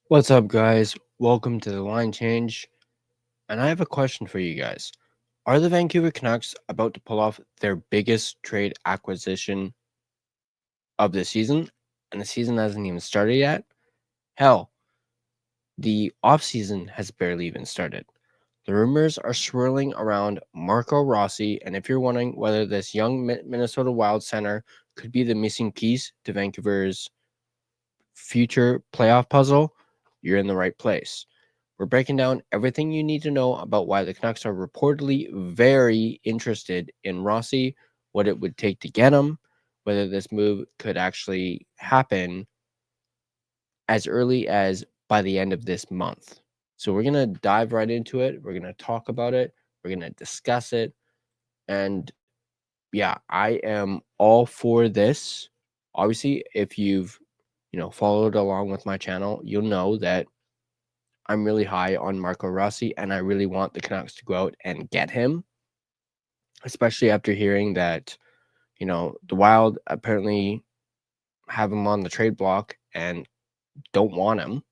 What's up, guys? Welcome to the line change. And I have a question for you guys. Are the Vancouver Canucks about to pull off their biggest trade acquisition of the season? And the season hasn't even started yet? Hell, the offseason has barely even started. The rumors are swirling around Marco Rossi, and if you're wondering whether this young Minnesota Wild center could be the missing piece to Vancouver's future playoff puzzle, you're in the right place. We're breaking down everything you need to know about why the Canucks are reportedly very interested in Rossi, what it would take to get him, whether this move could actually happen as early as by the end of this month. So we're going to dive right into it. We're going to talk about it. We're going to discuss it. And yeah, I am all for this. Obviously, if you've followed along with my channel, you'll know that I'm really high on Marco Rossi, and I really want the Canucks to go out and get him, especially after hearing that, the Wild apparently have him on the trade block and don't want him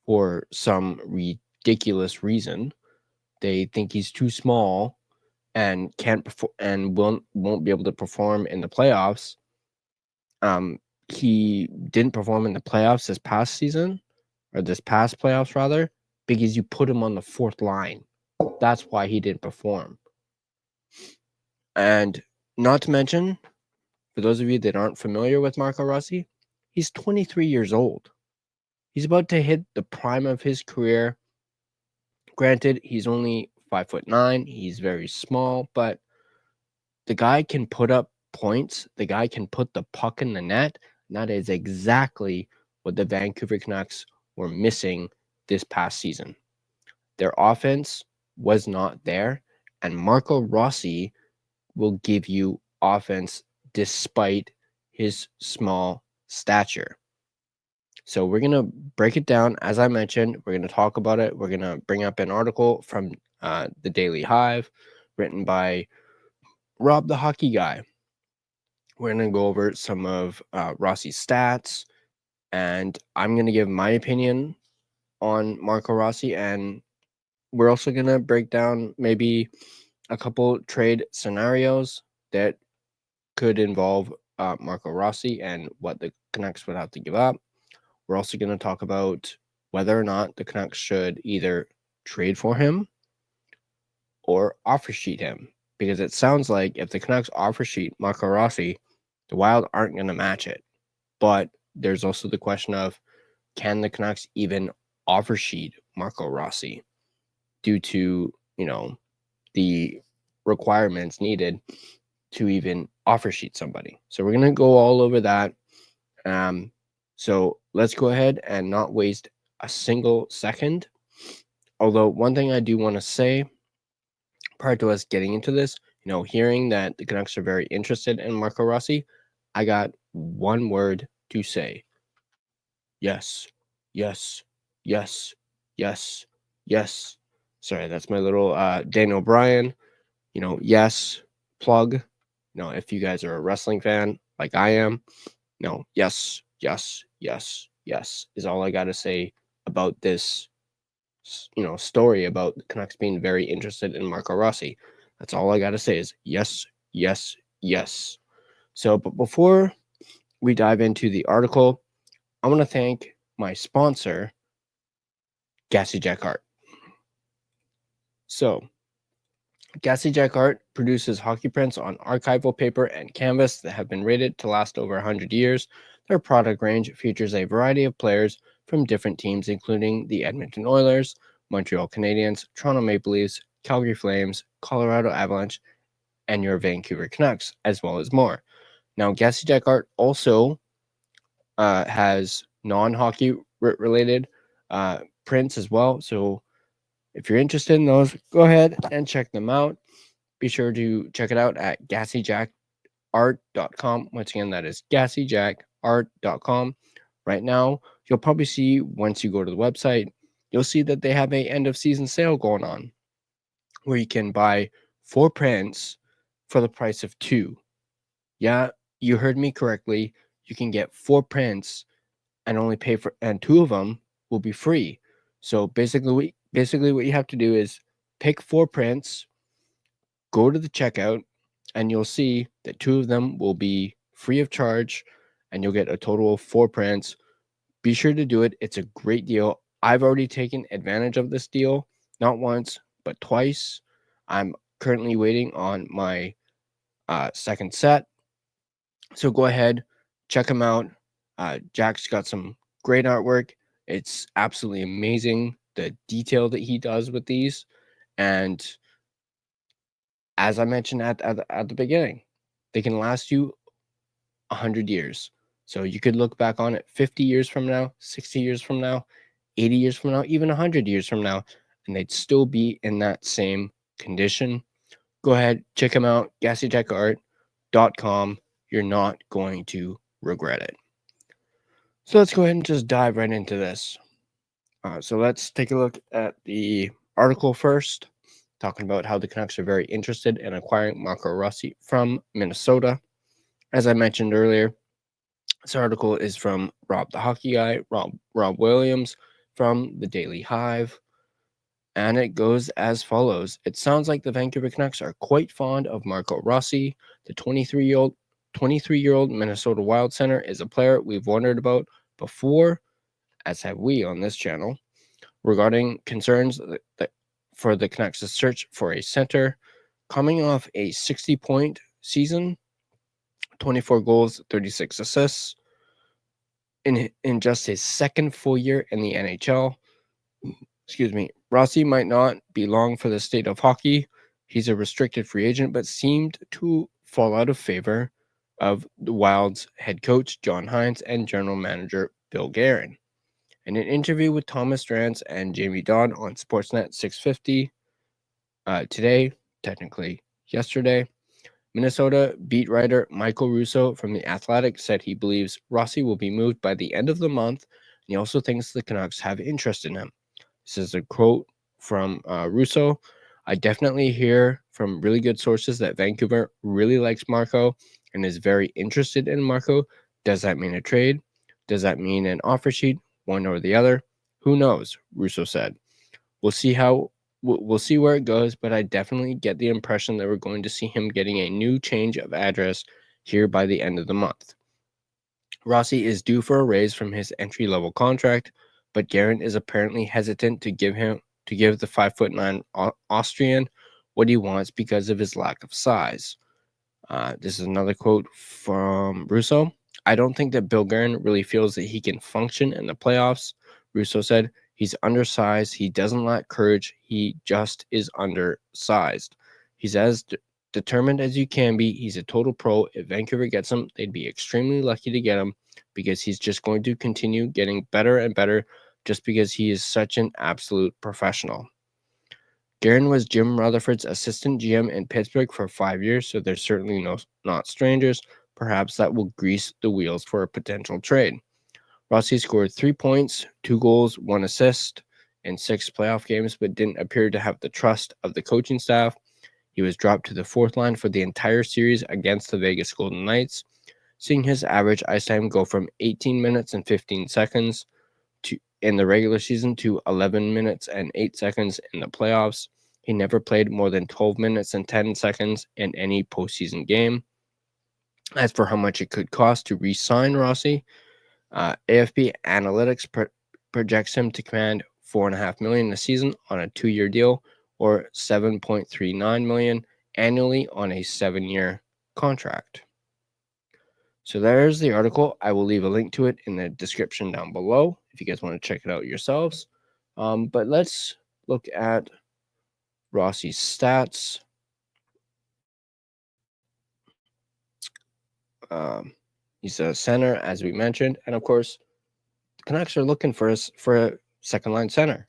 for some ridiculous reason. They think he's too small and can't perform and won't be able to perform in the playoffs. He didn't perform in the playoffs this past season, or this past playoffs rather, because you put him on the fourth line. That's why he didn't perform. And not to mention, for those of you that aren't familiar with Marco Rossi, he's 23 years old. He's about to hit the prime of his career. Granted, he's only 5'9". He's very small, but the guy can put up points. The guy can put the puck in the net. And that is exactly what the Vancouver Canucks were missing this past season. Their offense was not there, and Marco Rossi will give you offense despite his small stature. So we're going to break it down. As I mentioned, we're going to talk about it. We're going to bring up an article from the Daily Hive written by Rob the Hockey Guy. We're going to go over some of Rossi's stats, and I'm going to give my opinion on Marco Rossi, and we're also going to break down maybe a couple trade scenarios that could involve Marco Rossi and what the Canucks would have to give up. We're also going to talk about whether or not the Canucks should either trade for him or offer sheet him, because it sounds like if the Canucks offer sheet Marco Rossi, the Wild aren't going to match it. But there's also the question of, can the Canucks even offer sheet Marco Rossi due to, the requirements needed to even offer sheet somebody. So we're going to go all over that. So let's go ahead and not waste a single second. Although one thing I do want to say prior to us getting into this, hearing that the Canucks are very interested in Marco Rossi, I got one word to say. Yes, yes, yes, yes, yes. Sorry, that's my little Daniel Bryan, yes, plug. If you guys are a wrestling fan like I am, yes, yes, yes, yes is all I got to say about this, story about the Canucks being very interested in Marco Rossi. That's all I got to say is yes, yes, yes. So, but before we dive into the article, I want to thank my sponsor, Gassy Jack Art. So, Gassy Jack Art produces hockey prints on archival paper and canvas that have been rated to last over 100 years. Their product range features a variety of players from different teams, including the Edmonton Oilers, Montreal Canadiens, Toronto Maple Leafs, Calgary Flames, Colorado Avalanche, and your Vancouver Canucks, as well as more. Now, Gassy Jack Art also has non-hockey related prints as well. So if you're interested in those, go ahead and check them out. Be sure to check it out at gassyjackart.com. Once again, that is gassyjackart.com. Right now, you'll probably see once you go to the website, you'll see that they have a end of season sale going on where you can buy 4 prints for the price of 2. Yeah, you heard me correctly. You can get 4 prints and only pay for, and 2 of them will be free. So basically what you have to do is pick 4 prints, go to the checkout, and you'll see that 2 of them will be free of charge, and you'll get a total of 4 prints. Be sure to do it. It's a great deal. I've already taken advantage of this deal, not once, but twice. I'm currently waiting on my second set. So go ahead, check him out. Jack's got some great artwork. It's absolutely amazing, the detail that he does with these. And as I mentioned at the beginning, they can last you 100 years. So you could look back on it 50 years from now, 60 years from now, 80 years from now, even 100 years from now, and they'd still be in that same condition. Go ahead, check them out, GassyJackArt.com. You're not going to regret it. So let's go ahead and just dive right into this. So let's take a look at the article first, talking about how the Canucks are very interested in acquiring Marco Rossi from Minnesota. As I mentioned earlier, this article is from Rob the Hockey Guy, Rob Williams from the Daily Hive, and it goes as follows. It sounds like the Vancouver Canucks are quite fond of Marco Rossi. The 23-year-old Minnesota Wild center is a player we've wondered about before, as have we on this channel, regarding concerns for the Canucks' search for a center. Coming off a 60-point season, 24 goals, 36 assists, in just his second full year in the NHL, Rossi might not be long for the state of hockey. He's a restricted free agent, but seemed to fall out of favor of the Wild's head coach, John Hynes, and general manager, Bill Guerin. In an interview with Thomas Drance and Jamie Dodd on Sportsnet 650 today, technically yesterday, Minnesota beat writer Michael Russo from The Athletic said he believes Rossi will be moved by the end of the month, and he also thinks the Canucks have interest in him. This is a quote from Russo. I definitely hear from really good sources that Vancouver really likes Marco and is very interested in Marco. Does that mean a trade? Does that mean an offer sheet? One or the other? Who knows? Russo said. We'll see where it goes, but I definitely get the impression that we're going to see him getting a new change of address here by the end of the month. Rossi is due for a raise from his entry-level contract, but Guerin is apparently hesitant to give the 5'9" Austrian what he wants because of his lack of size. This is another quote from Russo. I don't think that Bill Guerin really feels that he can function in the playoffs. Russo said, he's undersized. He doesn't lack courage. He just is undersized. He's as determined as you can be. He's a total pro. If Vancouver gets him, they'd be extremely lucky to get him because he's just going to continue getting better and better just because he is such an absolute professional. Guerin was Jim Rutherford's assistant GM in Pittsburgh for 5 years, so they're certainly not strangers. Perhaps that will grease the wheels for a potential trade. Rossi scored 3 points, 2 goals, 1 assist in 6 playoff games, but didn't appear to have the trust of the coaching staff. He was dropped to the 4th line for the entire series against the Vegas Golden Knights, seeing his average ice time go from 18 minutes and 15 seconds in the regular season to 11 minutes and 8 seconds in the playoffs. He never played more than 12 minutes and 10 seconds in any postseason game. As for how much it could cost to re-sign Rossi, AFP Analytics projects him to command $4.5 million a season on a 2-year deal, or $7.39 million annually on a 7-year contract. So there's the article. I will leave a link to it in the description down below if you guys want to check it out yourselves. But let's look at Rossi's stats. He's a center, as we mentioned, and of course, the Canucks are looking for a second-line center,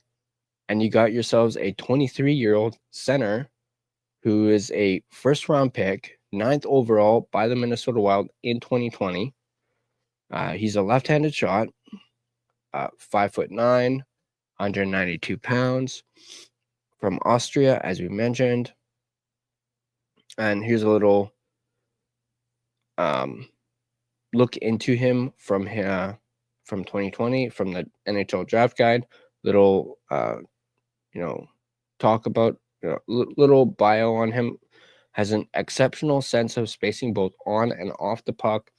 and you got yourselves a 23-year-old center who is a first-round pick, 9th overall by the Minnesota Wild in 2020. He's a left-handed shot, 5'9", 192 pounds, from Austria, as we mentioned. And here's a little look into him from from 2020 from the NHL Draft Guide. Little, talk about little bio on him. Has an exceptional sense of spacing both on and off the puck,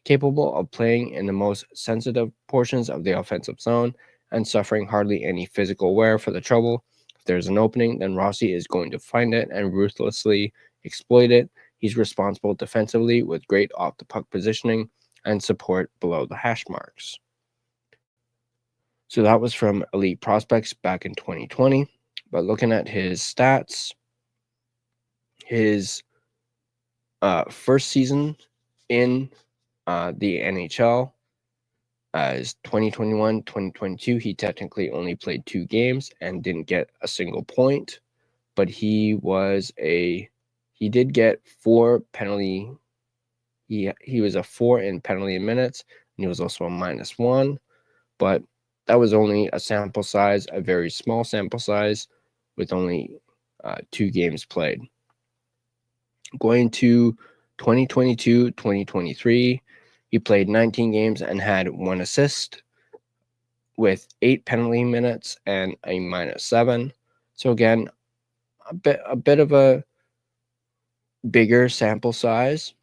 capable of playing in the most sensitive portions of the offensive zone, and suffering hardly any physical wear for the trouble. If there's an opening, then Rossi is going to find it and ruthlessly exploit it. He's responsible defensively with great off the puck positioning and support below the hash marks. So that was from Elite Prospects back in 2020. But looking at his stats, his first season in the NHL is 2021-2022. He technically only played 2 games and didn't get a single point, but he did get 4 penalty. He was a 4 in penalty minutes, and he was also a -1, but that was only a sample size, a very small sample size, with only 2 games played. Going to 2022-2023, he played 19 games and had 1 assist with 8 penalty minutes and a -7. So again, a bit of a bigger sample size.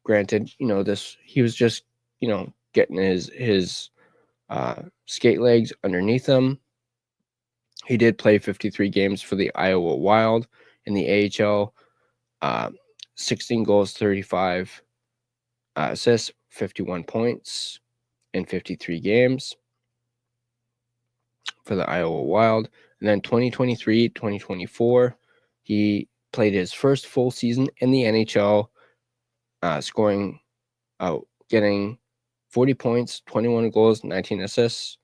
Granted, he was just, getting his skate legs underneath him. He did play 53 games for the Iowa Wild in the AHL, 16 goals, 35 assists, 51 points in 53 games for the Iowa Wild. And then 2023-2024, he played his first full season in the NHL, getting 40 points, 21 goals, 19 assists.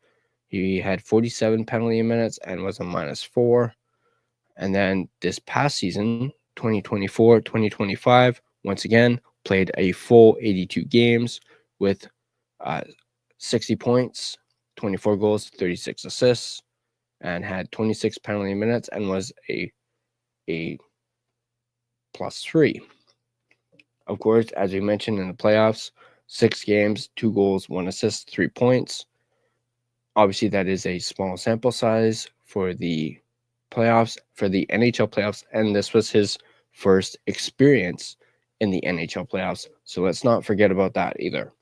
He had 47 penalty minutes and was a -4. And then this past season, 2024-2025, once again, played a full 82 games with 60 points, 24 goals, 36 assists, and had 26 penalty minutes and was a +3. Of course, as we mentioned in the playoffs, 6 games, 2 goals, 1 assist, 3 points. Obviously, that is a small sample size for the playoffs, for the NHL playoffs, and this was his first experience in the NHL playoffs. So let's not forget about that either.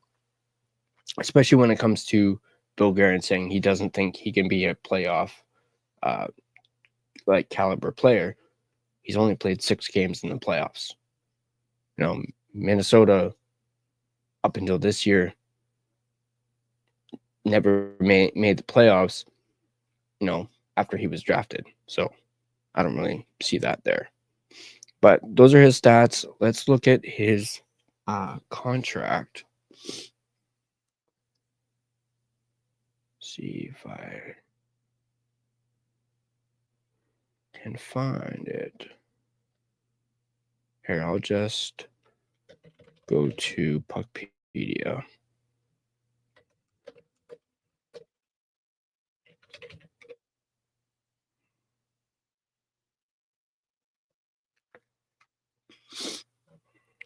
Especially when it comes to Bill Guerin saying he doesn't think he can be a playoff caliber player. He's only played 6 games in the playoffs. Minnesota, up until this year, never made the playoffs, after he was drafted. So I don't really see that there. But those are his stats. Let's look at his contract. See if I can find it. Here, I'll just go to Puckpedia.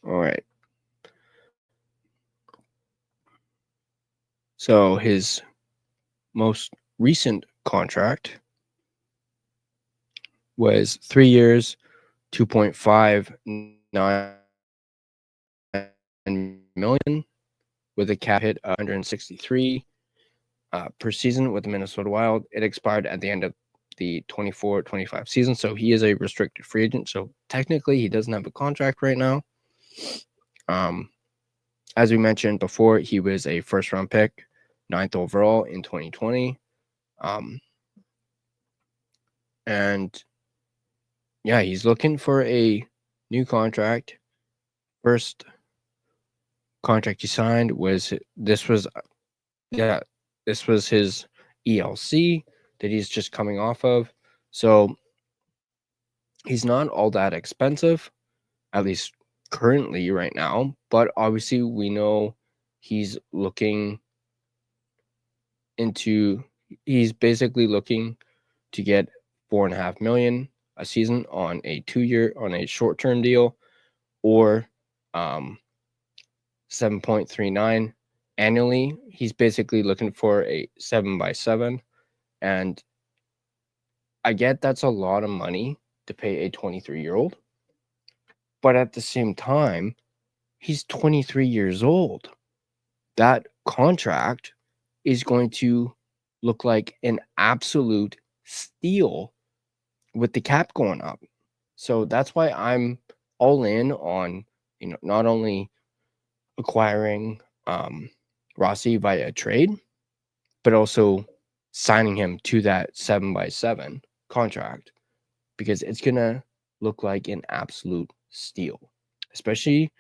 All right. So his most recent contract was 3 years, $2.59 million, with a cap hit of 163 per season with the Minnesota Wild. It expired at the end of the 24-25 season, so he is a restricted free agent. So technically, he doesn't have a contract right now. As we mentioned before, he was a first-round pick, 9th overall in 2020. And yeah, he's looking for a new contract. First contract he signed was his ELC that he's just coming off of. So he's not all that expensive, at least currently right now. But obviously, we know he's basically looking to get $4.5 million a season on a short-term deal, or 7.39 annually, he's basically looking for a 7x7. And I get that's a lot of money to pay a 23-year-old. But at the same time, he's 23 years old. That contract is going to look like an absolute steal with the cap going up. So that's why I'm all in on, not only acquiring Rossi via trade, but also signing him to that 7x7 contract, because it's going to look like an absolute steal, especially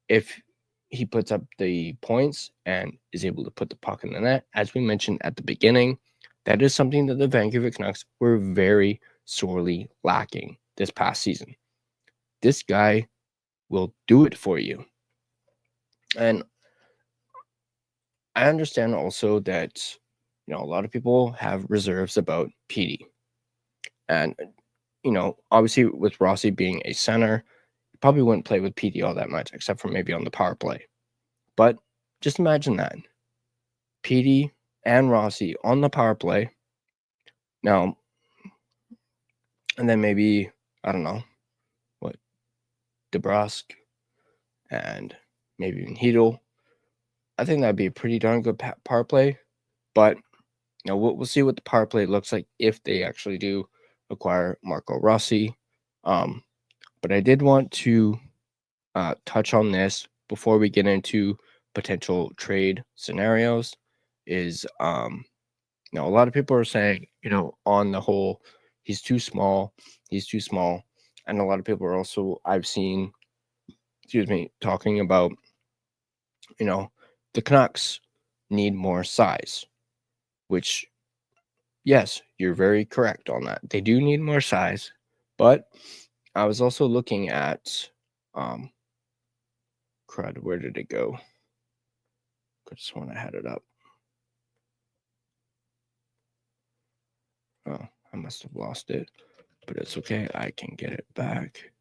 if he puts up the points and is able to put the puck in the net. As we mentioned at the beginning, that is something that the Vancouver Canucks were very sorely lacking this past season. This guy will do it for you. And I understand also that, a lot of people have reserves about Petey. And, obviously with Rossi being a center, you probably wouldn't play with Petey all that much, except for maybe on the power play. But just imagine that. Petey and Rossi on the power play. Now, and then maybe, I don't know, DeBrusque and maybe even Hedel. I think that'd be a pretty darn good power play. But, we'll see what the power play looks like if they actually do acquire Marco Rossi. But I did want to touch on this before we get into potential trade scenarios. Is a lot of people are saying, on the whole, he's too small, and a lot of people are also, I've seen, talking about, the Canucks need more size, which, yes, you're very correct on that. They do need more size, but I was also looking at, crud, where did it go? I just want to had it up. Oh, I must have lost it, but it's okay. I can get it back.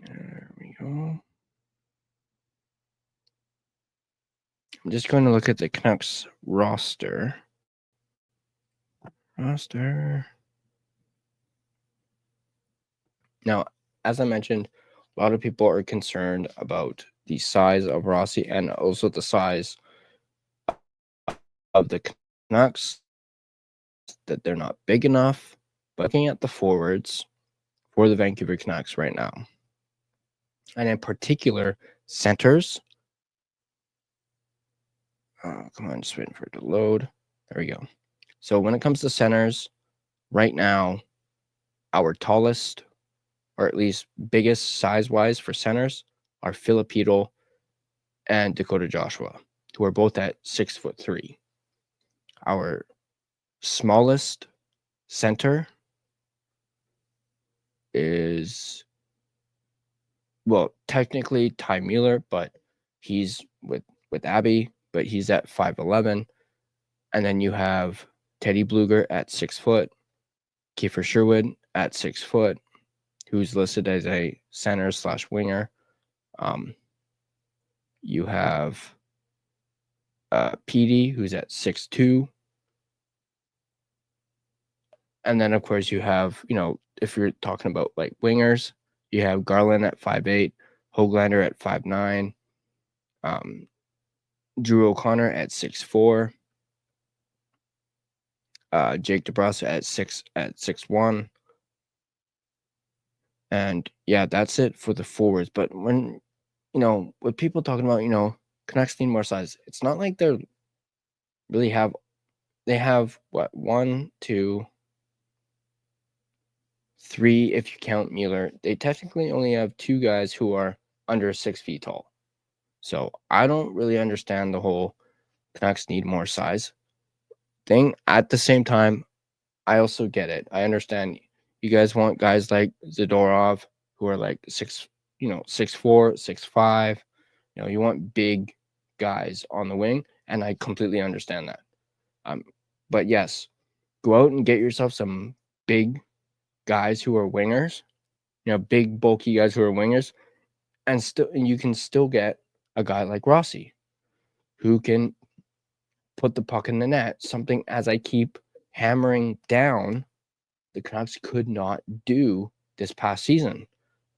There we go. I'm just going to look at the Canucks roster. Now, as I mentioned, a lot of people are concerned about the size of Rossi and also the size of the Canucks, that they're not big enough. But looking at the forwards for the Vancouver Canucks right now, and in particular, centers. Oh, come on, just waiting for it to load. There we go. So when it comes to centers, right now, our tallest, or at least biggest size-wise for centers, are Filipino and Dakota Joshua, who are both at 6'3". Our smallest center is, well, technically Ty Mueller, but he's with Abby, but he's at 5'11". And then you have Teddy Bluger at 6 foot, Kiefer Sherwood at 6 foot, who's listed as a center/winger. You have Petey, who's at 6'2". And then, of course, you have, if you're talking about like wingers, you have Garland at 5'8", Höglander at 5'9", Drew O'Connor at 6'4", Jake DeBrusque at 6'1". And yeah, that's it for the forwards. But when, with people talking about, Canucks need more size, it's not like they have what, 1, 2, 3, if you count Mueller. They technically only have 2 guys who are under 6 feet tall. So I don't really understand the whole Canucks need more size thing. At the same time, I also get it. I understand you guys want guys like Zadorov who are like 6'4", 6'5". You want big guys on the wing, and I completely understand that. But yes, go out and get yourself some big guys who are wingers, big bulky guys who are wingers, and you can still get a guy like Rossi who can put the puck in the net, something, as I keep hammering down, the Canucks could not do this past season.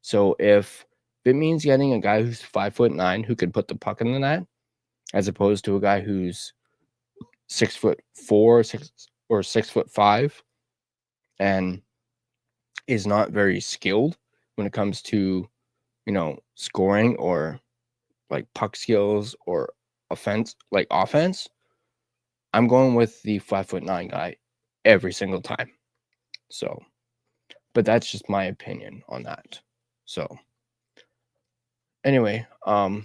So if it means getting a guy who's 5'9" who can put the puck in the net, as opposed to a guy who's 6'4", 6'5", and is not very skilled when it comes to, scoring or like puck skills or offense, I'm going with the 5'9" guy every single time. So, but that's just my opinion on that. So, anyway, was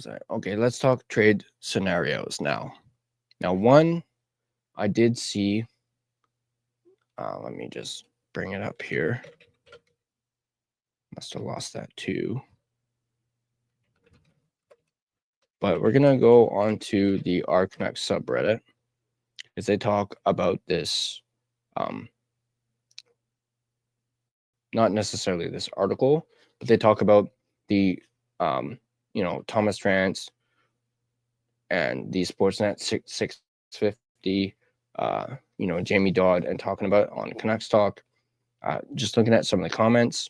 I? Okay, let's talk trade scenarios now. Now, one I did see. Let me just bring it up here. Must have lost that too. But we're gonna go on to the Canucks subreddit as they talk about this. Not necessarily this article, but they talk about the Thomas Trance and the Sportsnet 650, Jamie Dodd, and talking about on Canucks Talk. Just looking at some of the comments,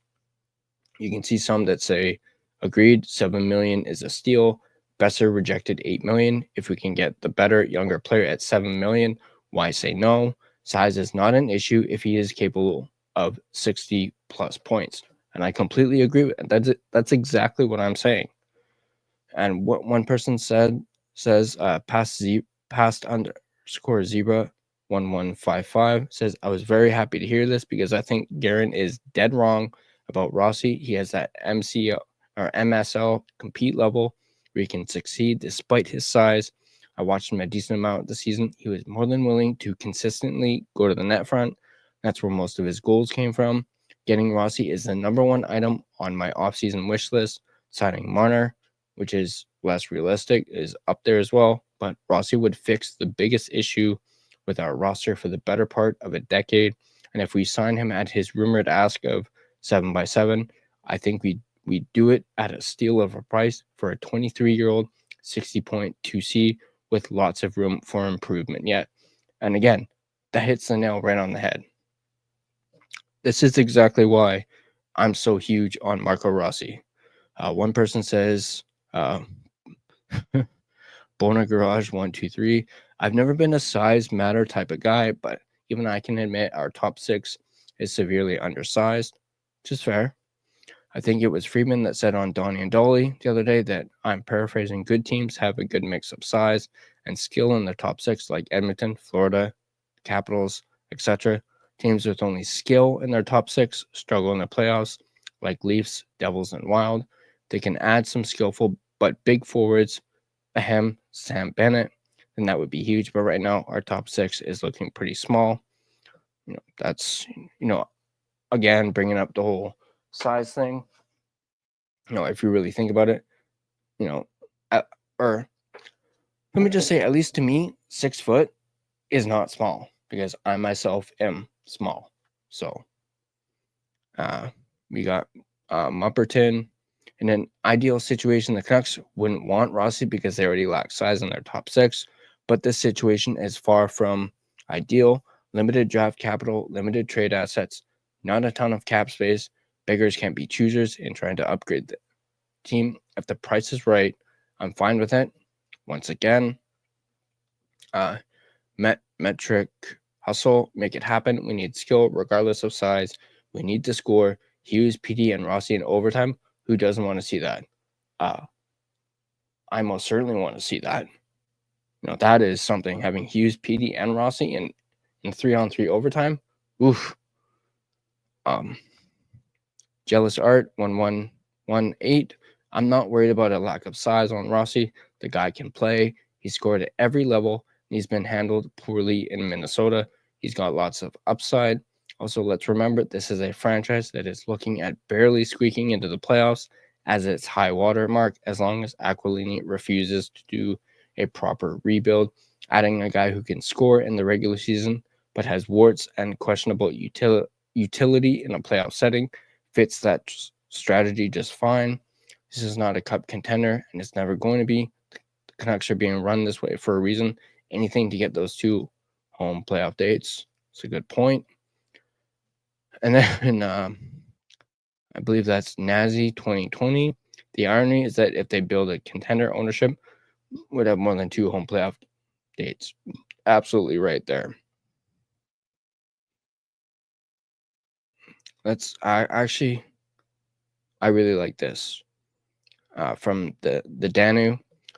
you can see some that say, agreed, $7 million is a steal. Besser rejected $8 million. If we can get the better, younger player at $7 million, why say no? Size is not an issue if he is capable of 60 plus points. And I completely agree with it. That's exactly what I'm saying. And what one person says past underscore zebra 1155 says, I was very happy to hear this because I think Guerin is dead wrong about Rossi. He has that MCL or MSL compete level where he can succeed despite his size. I watched him a decent amount this season. He was more than willing to consistently go to the net front. That's where most of his goals came from. Getting Rossi is the number one item on my offseason wish list. Signing Marner, which is less realistic, is up there as well. But Rossi would fix the biggest issue with our roster for the better part of a decade. And if we sign him at his rumored ask of 7x7, I think we do it at a steal of a price for a 23-year-old 60.2C with lots of room for improvement yet. And again, that hits the nail right on the head. This is exactly why I'm so huge on Marco Rossi. One person says, Bona Garage 123. I've never been a size matter type of guy, but even I can admit our top six is severely undersized, which is fair. I think it was Freeman that said on Donnie and Dolly the other day that, I'm paraphrasing, good teams have a good mix of size and skill in their top six, like Edmonton, Florida, Capitals, etc. Teams with only skill in their top six struggle in the playoffs, like Leafs, Devils, and Wild. They can add some skillful but big forwards, Ahem, Sam Bennett, then that would be huge. But right now, our top six is looking pretty small. That's, again, bringing up the whole size thing. If you really think about it, or let me just say, at least to me, 6 foot is not small because I myself am small. So, we got Mupperton. In an ideal situation, the Canucks wouldn't want Rossi because they already lack size in their top six, but this situation is far from ideal. Limited draft capital, limited trade assets, not a ton of cap space. Beggars can't be choosers in trying to upgrade the team. If the price is right, I'm fine with it. Once again, metric hustle, make it happen. We need skill regardless of size. We need to score. Hughes, PD, and Rossi in overtime. Who doesn't want to see that? I most certainly want to see that. That is something, having Hughes, PD, and Rossi in 3-on-3 overtime. Oof. Jealous Art 1118. I'm not worried about a lack of size on Rossi. The guy can play. He scored at every level. He's been handled poorly in Minnesota. He's got lots of upside. Also, let's remember, this is a franchise that is looking at barely squeaking into the playoffs as its high water mark, as long as Aquilini refuses to do a proper rebuild. Adding a guy who can score in the regular season but has warts and questionable utility in a playoff setting fits that strategy just fine. This is not a cup contender, and it's never going to be. The Canucks are being run this way for a reason. Anything to get those 2 home playoff dates. It's a good point. And then I believe that's Nazi 2020. The irony is that if they build a contender, ownership would have more than 2 home playoff dates. Absolutely right there. I really like this. From the Danu.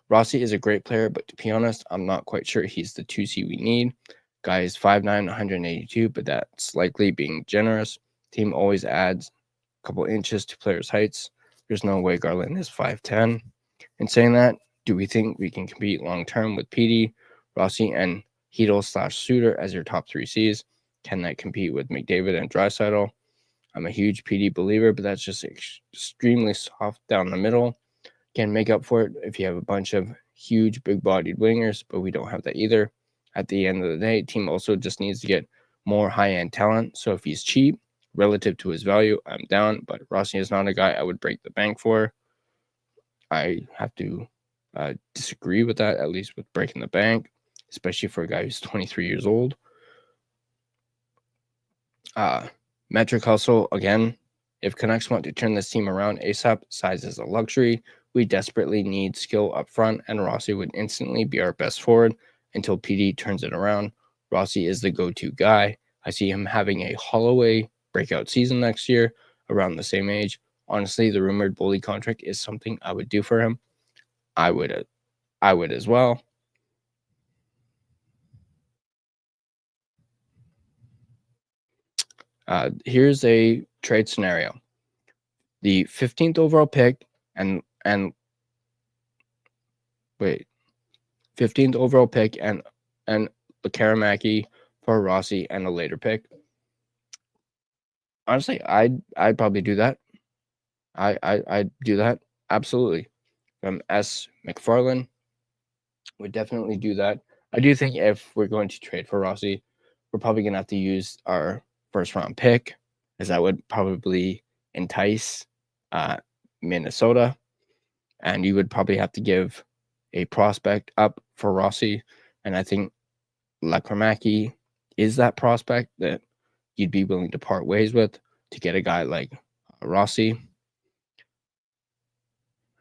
Rossi is a great player, but to be honest, I'm not quite sure he's the 2C we need. Guy is 5'9", 182, but that's likely being generous. Team always adds a couple inches to players' heights. There's no way Garland is 5'10". In saying that, do we think we can compete long-term with PD, Rossi, and Hedel/Suter as your top 3Cs? Can that compete with McDavid and Draisaitl? I'm a huge PD believer, but that's just extremely soft down the middle. Can make up for it if you have a bunch of huge, big-bodied wingers, but we don't have that either. At the end of the day, team also just needs to get more high-end talent. So if he's cheap relative to his value, I'm down. But Rossi is not a guy I would break the bank for. I have to disagree with that, at least with breaking the bank, especially for a guy who's 23 years old. Metric hustle, again, if Canucks want to turn this team around ASAP, size is a luxury. We desperately need skill up front, and Rossi would instantly be our best forward until PD turns it around. Rossi is the go-to guy. I see him having a Holloway breakout season next year, around the same age. Honestly, the rumored bully contract is something I would do for him. I would as well. Here's a trade scenario. The 15th overall pick and 15th overall pick and Lekaramaki for Rossi and a later pick. Honestly, I'd probably do that. I'd do that. Absolutely. From S. McFarland would definitely do that. I do think if we're going to trade for Rossi, we're probably gonna have to use our first round pick, as that would probably entice Minnesota, and you would probably have to give a prospect up for Rossi, and I think Lekaramaki is that prospect that you'd be willing to part ways with to get a guy like Rossi.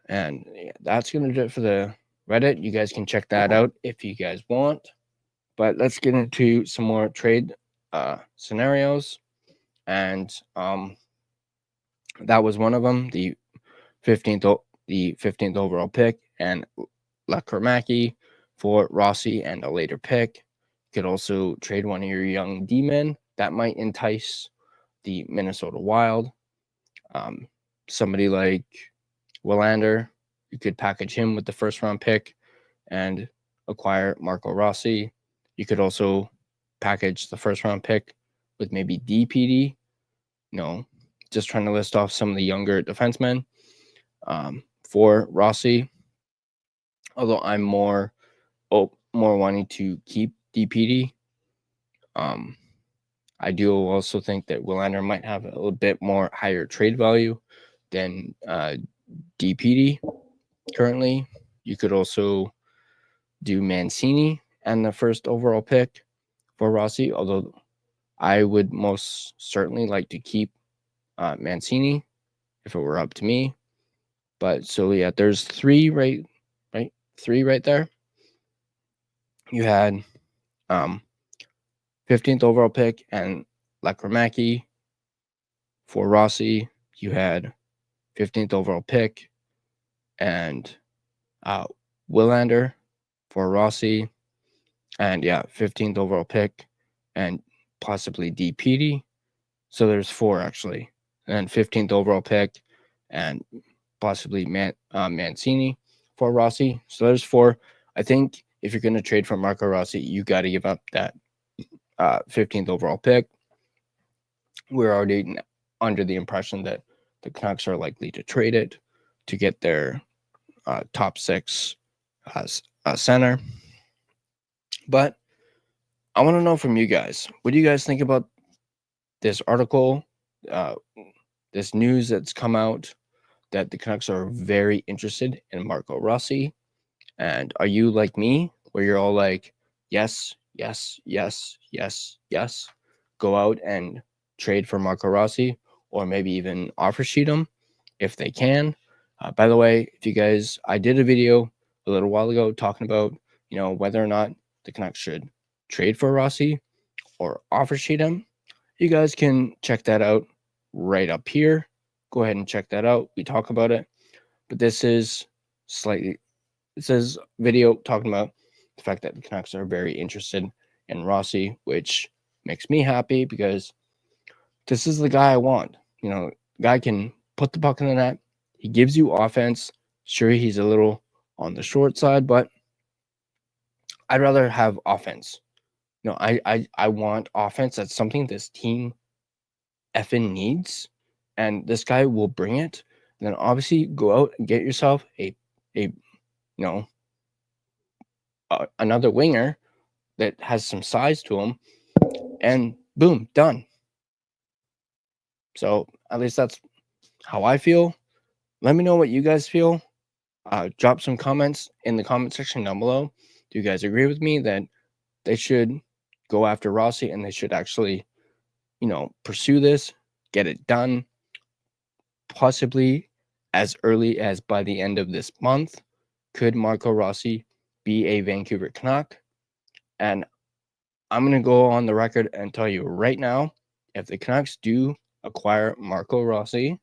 And yeah, that's going to do it for the Reddit. You guys can check that out if you guys want. But let's get into some more trade scenarios. And that was one of them, the 15th overall pick, and Lekaramaki for Rossi and a later pick. You could also trade one of your young D-men. That might entice the Minnesota Wild. Somebody like Willander, you could package him with the first round pick and acquire Marco Rossi. You could also package the first round pick with maybe DPD. Just trying to list off some of the younger defensemen for Rossi. Although I'm more wanting to keep DPD. I do also think that Willander might have a little bit more higher trade value than DPD currently. You could also do Mancini and the first overall pick for Rossi, although I would most certainly like to keep Mancini if it were up to me. But so yeah, there's three right there. You had 15th overall pick and Lekaramaki for Rossi. You had 15th overall pick and Willander for Rossi. And yeah, 15th overall pick and possibly DPD. So there's 4 actually. And then 15th overall pick and possibly Mancini for Rossi. So there's 4. I think if you're going to trade for Marco Rossi, you got to give up that 15th overall pick. We're already under the impression that the Canucks are likely to trade it to get their top 6 center. But I want to know from you guys, what do you guys think about this article, uh, this news that's come out that the Canucks are very interested in Marco Rossi? And are you like me, where you're all like, yes, yes, yes, yes, yes, go out and trade for Marco Rossi, or maybe even offer sheet him if they can? By the way, if you guys, I did a video a little while ago talking about, whether or not the Canucks should trade for Rossi or offer sheet him. You guys can check that out right up here. Go ahead and check that out. We talk about it. But this is slightly, it says video talking about the fact that the Canucks are very interested in Rossi, which makes me happy because this is the guy I want. The guy can put the puck in the net. He gives you offense. Sure, he's a little on the short side, but I'd rather have offense. I want offense. That's something this team effing needs, and this guy will bring it. And then obviously go out and get yourself another winger that has some size to him, and boom, done. So at least that's how I feel. Let me know what you guys feel. Drop some comments in the comment section down below. Do you guys agree with me that they should go after Rossi and they should actually, pursue this, get it done, possibly as early as by the end of this month? Could Marco Rossi be a Vancouver Canuck? And I'm going to go on the record and tell you right now, if the Canucks do acquire Marco Rossi,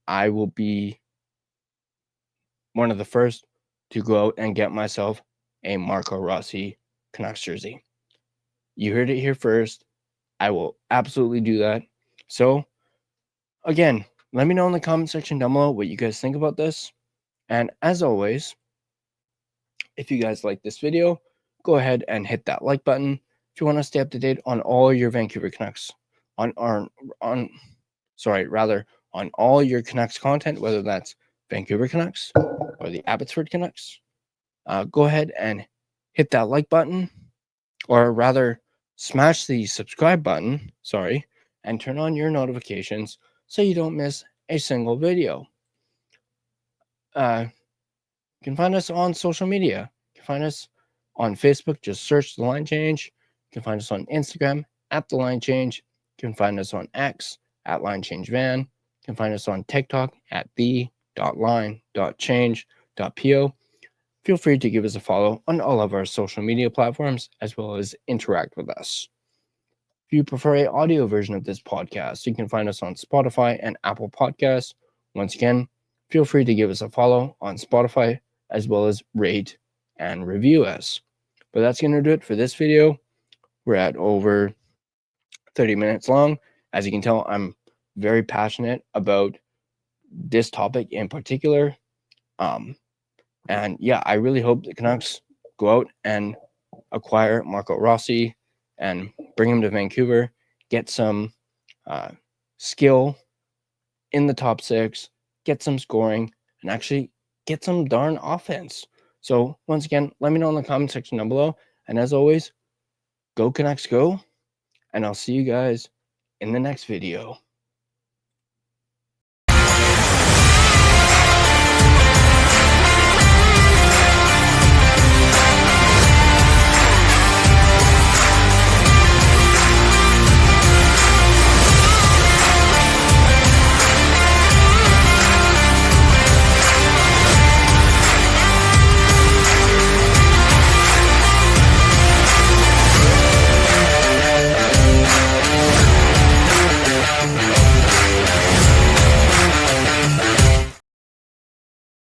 I will be one of the first to go out and get myself a Marco Rossi Canucks jersey. You heard it here first. I will absolutely do that. So, again, let me know in the comment section down below what you guys think about this. And as always, if you guys like this video, go ahead and hit that like button. If you want to stay up to date on all your Vancouver Canucks, on all your Canucks content, whether that's Vancouver Canucks or the Abbotsford Canucks, go ahead and hit that like button, or rather smash the subscribe button, and turn on your notifications so you don't miss a single video. You can find us on social media. You can find us on Facebook, just search The Line Change. You can find us on Instagram at The Line Change. You can find us on X at Line Change Van. You can find us on TikTok at the.line.change.po. Feel free to give us a follow on all of our social media platforms, as well as interact with us. If you prefer an audio version of this podcast, you can find us on Spotify and Apple Podcasts. Once again, feel free to give us a follow on Spotify, as well as rate and review us. But that's going to do it for this video. We're at over 30 minutes long. As you can tell, I'm very passionate about this topic in particular. And yeah, I really hope the Canucks go out and acquire Marco Rossi and bring him to Vancouver, get some skill in the top six, get some scoring, and actually get some darn offense. So once again, let me know in the comment section down below. And as always, go Canucks go. And I'll see you guys in the next video.